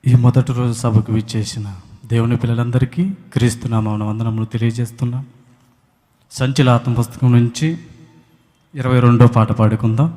ఈ మొదటి రోజు సభకు విచ్చేసిన దేవుని పిల్లలందరికీ క్రీస్తు నామమున వందనములు తెలియజేస్తున్నాం. సంచిల ఆత్మ పుస్తకం నుంచి 22వ పాట పాడుకుందాం.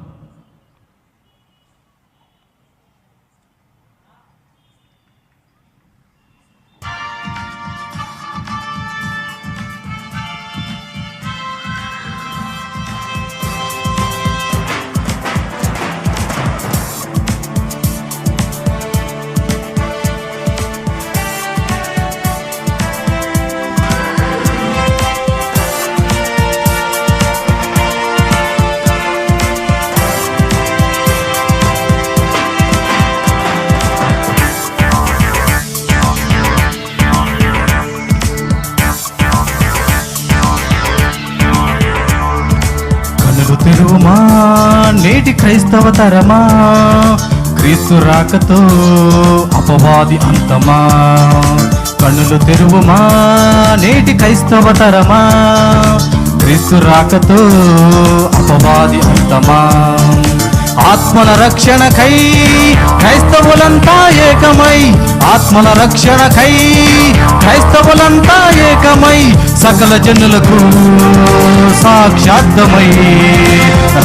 తెరువుమా నేటి క్రైస్తవ తరమా, క్రీస్తు రాకతో అపవాది అంతమా. కన్నులు తెరువుమా నేటి క్రైస్తవ తరమా, క్రీస్తు రాకతో అపవాది అంతమా. ఆత్మల రక్షణకై క్రైస్తవులంతా ఏకమై, ఆత్మల రక్షణకై క్రైస్తవులంతా ఏకమై, సకల జనులకు సాక్షాత్తమై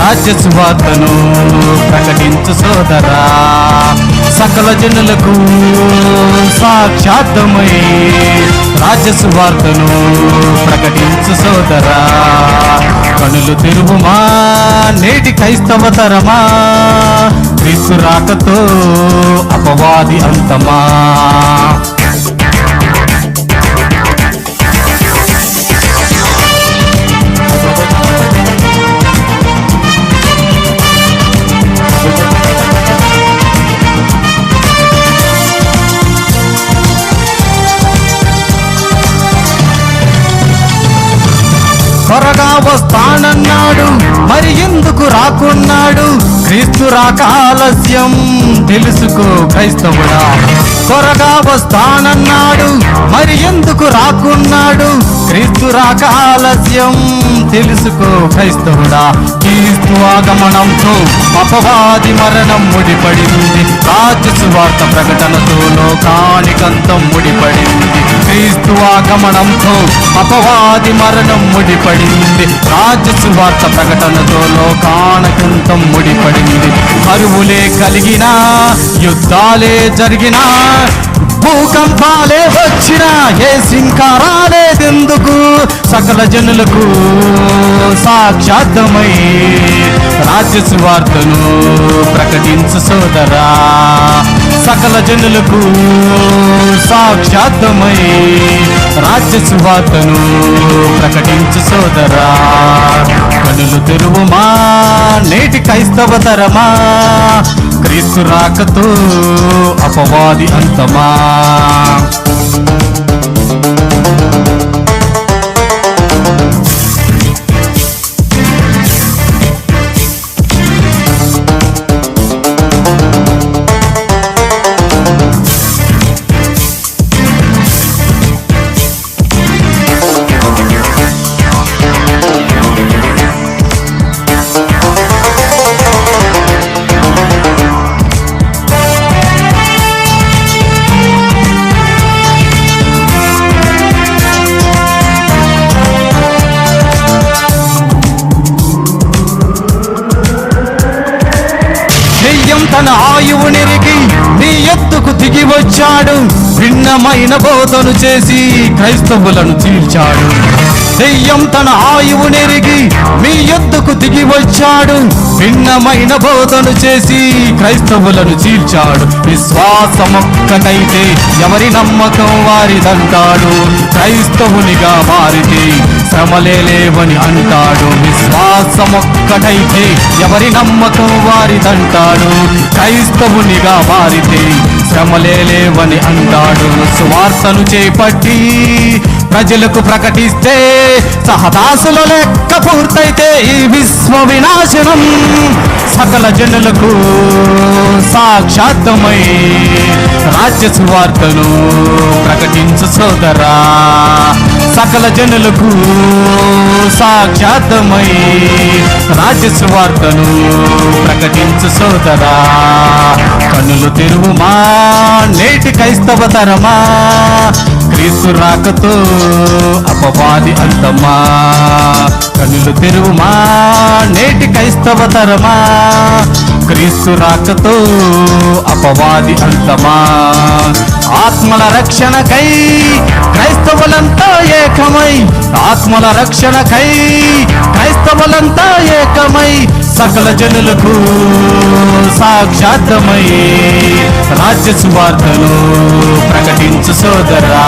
రాజ్య సువార్తను ప్రకటించు సోదరా. సకల జనులకు సాక్షాత్తమై రాజ్య సువార్తను ప్రకటించు సోదరా. కనులు తెరువుమా నేటి క్రైస్తవ తరమా, క్రీస్తు రాకతో అపవాది అంతమా. త్వరగా వస్తానన్నాడు, మరి ఎందుకు రాకున్నాడు? క్రీస్తు రాక ఆలస్యం తెలుసుకో క్రైస్తవుడా. త్వరగా వస్తానన్నాడు, మరి ఎందుకు రాకున్నాడు? క్రీస్తు రాక ఆలస్యం తెలుసుకో క్రైస్తవుడా. క్రీస్తు ఆగమనంతో అపవాది మరణం ముడిపడింది, రాజ్య సువార్త ప్రకటనతో లోకానికంతం ముడిపడింది. క్రీస్తు ఆగమనంతో అపవాది మరణం ముడిపడింది, రాజ్య సువార్త ప్రకటనతో లోకానికంతం ముడిపడింది. కరువులే కలిగినా, యుద్ధాలే జరిగినా, భూకంపాలే వచ్చినా, ఏ సింకారాలేదెందుకు? సకల జనులకు సాక్షాత్తమై రాజ్య సువార్తను ప్రకటించు సోదరా. సకల జనులకు సాక్షాత్తమై రాజ్య సువార్తను ప్రకటించు సోదరా. కనులు తెరువుమా నేటి క్రైస్తవ తరమా, క్రీస్తు రాకతో అపవాది అంతమా. తన ఆయువు నెరిగి నీ ఎత్తుకు దిగి వచ్చాడు, భిన్నమైన బోధను చేసి క్రైస్తవులను చీల్చాడు. దెయ్యం తన ఆయువు నెరిగి మీ ఎత్తుకు దిగి వచ్చాడు, భిన్నమైన బోధను చేసి క్రైస్తవులను చీల్చాడు. విశ్వాసమొక్కటైతే ఎవరి నమ్మకం వారిదంటాడు, క్రైస్తవునిగా మారితే శ్రమలే లేవని అంటాడు. విశ్వాసమొక్కటైతే ఎవరి నమ్మకం వారిదంటాడు, క్రైస్తవునిగా మారితే శ్రమలే లేవని అంటాడు. సువార్తను చేపట్టి ప్రజలకు ప్రకటిస్తే సహదాసుల లెక్క పూర్తయితే ఈ విశ్వ వినాశనం. సకల జనులకు సాక్షాత్తమై రాజ్య సువార్తను ప్రకటించు సోదరా. సకల జనులకు సాక్షాత్తమై రాజ్య సువార్తను ప్రకటించు సోదరా. కన్నులు తెరువుమా నేటి క్రైస్తవ తరమా, క్రీస్తు రాకతో అపవాది అంతమా. కన్నులు తెరువుమా నేటి క్రైస్తవ తరమా, క్రీస్తు రాకతో అపవాది అంతమా. ఆత్మల రక్షణకై క్రైస్తవులంతా ఏకమై, ఆత్మల రక్షణకై క్రైస్తవులంతా ఏకమై, సకల జనులకు సాక్షాత్మై రాజ్య సువార్తను ప్రకటించు సోదరా.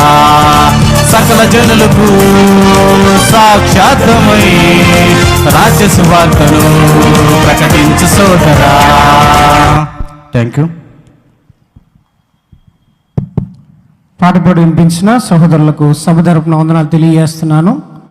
సకల జనులకు సాక్షాత్మై రాజ్య సువార్తను ప్రకటించు సోదరా. Thank you. పాట పాడి వినిపించిన సహోదరులకు సభ తరపున వందనాలు తెలియజేస్తున్నాను.